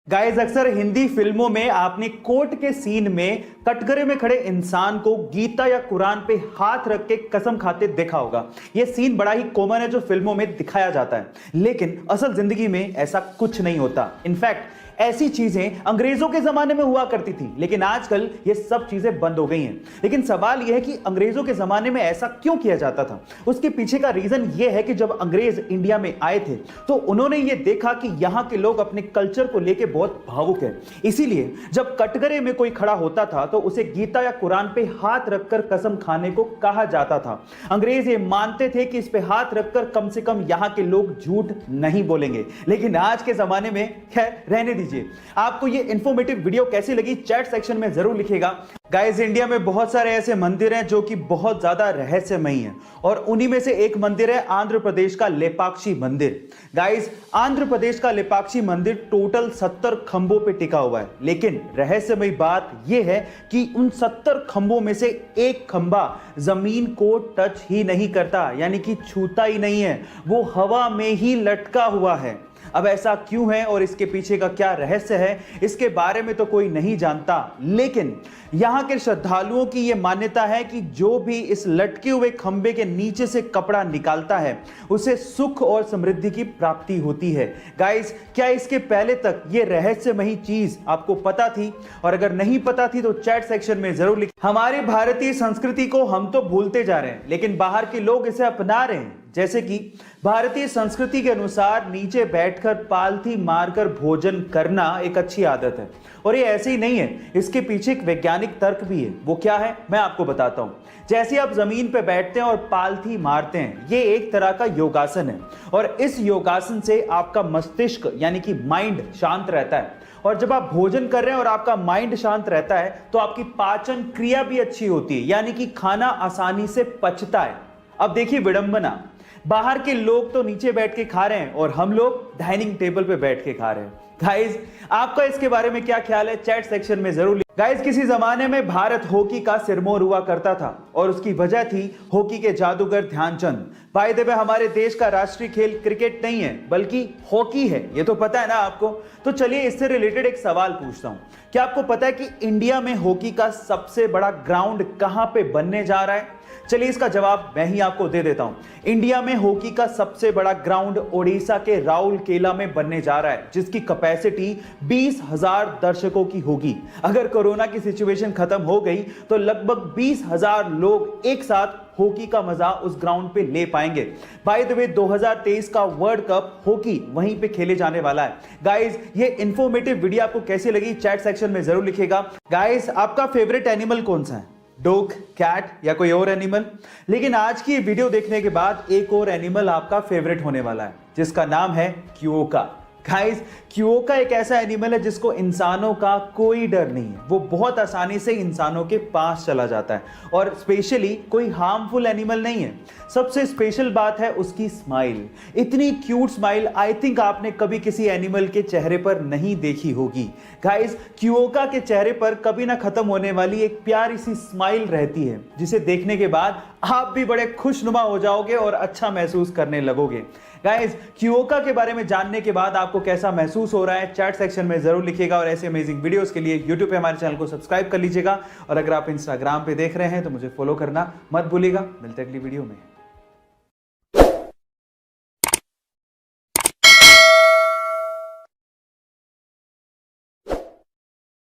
Guys, अक्सर हिंदी फिल्मों में आपने कोर्ट के सीन में कटघरे में खड़े इंसान को गीता या कुरान पे हाथ रख के कसम खाते देखा होगा। यह सीन बड़ा ही कॉमन है जो फिल्मों में दिखाया जाता है, लेकिन असल जिंदगी में ऐसा कुछ नहीं होता। इनफैक्ट ऐसी चीजें अंग्रेजों के जमाने में हुआ करती थी, लेकिन आजकल ये सब चीजें बंद हो गई हैं। लेकिन सवाल यह है कि अंग्रेजों के जमाने में ऐसा क्यों किया जाता था। उसके पीछे का रीजन यह है कि जब अंग्रेज इंडिया में आए थे तो उन्होंने ये देखा कि यहां के लोग अपने कल्चर को लेकर बहुत भावुक है। इसीलिए जब कटघरे में कोई खड़ा होता था तो उसे गीता या कुरान पे हाथ रखकर कसम खाने को कहा जाता था। अंग्रेज ये मानते थे कि इस पे हाथ रखकर कम से कम यहां के लोग झूठ नहीं बोलेंगे। लेकिन आज के जमाने में खैर रहने दीजिए। आपको ये इंफॉर्मेटिव वीडियो कैसी लगी चैट सेक्शन में जरूर लिखिएगा। गाइस, इंडिया में बहुत सारे ऐसे मंदिर हैं जो कि बहुत ज्यादा रहस्यमयी हैं, और उन्हीं में से एक मंदिर है आंध्र प्रदेश का लेपाक्षी मंदिर। गाइस, आंध्र प्रदेश का लेपाक्षी मंदिर टोटल 70 खंभों पे टिका हुआ है, लेकिन रहस्यमयी बात यह है कि उन 70 खंभों में से एक खंभा जमीन को टच ही नहीं करता, यानी कि छूता ही नहीं है, वो हवा में ही लटका हुआ है। अब ऐसा क्यों है और इसके पीछे का क्या रहस्य है, इसके बारे में तो कोई नहीं जानता, लेकिन यहां के श्रद्धालुओं की यह मान्यता है कि जो भी इस लटके हुए खंबे के नीचे से कपड़ा निकालता है उसे सुख और समृद्धि की प्राप्ति होती है। गाइस, क्या इसके पहले तक यह रहस्यमयी चीज आपको पता थी? और अगर नहीं पता थी तो चैट सेक्शन में जरूर लिखें। हमारी भारतीय संस्कृति को हम तो भूलते जा रहे हैं, लेकिन बाहर के लोग इसे अपना रहे हैं। जैसे कि भारतीय संस्कृति के अनुसार नीचे बैठकर पालथी मारकर भोजन करना एक अच्छी आदत है, और ये ऐसे ही नहीं है, इसके पीछे एक वैज्ञानिक तर्क भी है। वो क्या है मैं आपको बताता हूं। जैसे आप जमीन पे बैठते हैं और पालथी मारते हैं, ये एक तरह का योगासन है, और इस योगासन से आपका मस्तिष्क यानी कि माइंड शांत रहता है। और जब आप भोजन कर रहे हैं और आपका माइंड शांत रहता है तो आपकी पाचन क्रिया भी अच्छी होती है, यानी कि खाना आसानी से पचता है। अब देखिए विडंबना, बाहर के लोग तो नीचे बैठ के खा रहे हैं और हम लोग डाइनिंग टेबल पे बैठ के खा रहे हैं। गाइस, आपका इसके बारे में क्या ख्याल है चैट सेक्शन में जरूर। गाइस, किसी जमाने में भारत हॉकी का सिरमौर हुआ करता था, और उसकी वजह थी हॉकी के जादूगर ध्यानचंद। बाय द वे, हमारे देश का राष्ट्रीय खेल क्रिकेट नहीं है बल्कि हॉकी है, ये तो पता है ना आपको। तो चलिए इससे रिलेटेड एक सवाल पूछता हूं। क्या आपको पता है कि इंडिया में हॉकी का सबसे बड़ा ग्राउंड कहां पे बनने जा रहा है? चलिए इसका जवाब मैं ही आपको दे देता हूं। इंडिया में हॉकी का सबसे बड़ा ग्राउंड ओडिशा के राउरकेला में बनने जा रहा है, जिसकी कैपेसिटी 20,000 दर्शकों की होगी। अगर कोरोना की सिचुएशन खत्म हो गई तो लगभग 20,000 लोग एक साथ हॉकी का मजा उस ग्राउंड पे ले पाएंगे। बाय द वे, 2023 का वर्ल्ड कप हॉकी वहीं पे खेले जाने वाला है। गाइस, ये इंफॉर्मेटिव वीडियो आपको कैसी लगी चैट सेक्शन में जरूर लिखिएगा। गाइस, आपका फेवरेट एनिमल कौन सा है? डॉग, कैट या कोई और एनिमल? लेकिन आज की वीडियो देखने के बाद एक और एनिमल आपका फेवरेट होने वाला है, जिसका नाम है क्योका। गाइस, क्योका एक ऐसा एनिमल है जिसको इंसानों का कोई डर नहीं है। वो बहुत आसानी से इंसानों के पास चला जाता है, और स्पेशली कोई हार्मफुल एनिमल नहीं है। सबसे स्पेशल बात है उसकी स्माइल। इतनी क्यूट स्माइल आई थिंक आपने कभी किसी एनिमल के चेहरे पर नहीं देखी होगी। गाइस, क्योका के चेहरे पर कभी ना खत्म होने वाली एक प्यारी सी स्माइल रहती है, जिसे देखने के बाद आप भी बड़े खुशनुमा हो जाओगे और अच्छा महसूस करने लगोगे। गाइस, क्योका के बारे में जानने के बाद आपको कैसा महसूस हो रहा है चैट सेक्शन में जरूर लिखिएगा, और ऐसे अमेजिंग वीडियोस के लिए YouTube पे हमारे चैनल को सब्सक्राइब कर लीजिएगा, और अगर आप इंस्टाग्राम पे देख रहे हैं तो मुझे फॉलो करना मत भूलिएगा। मिलते हैं अगली वीडियो में।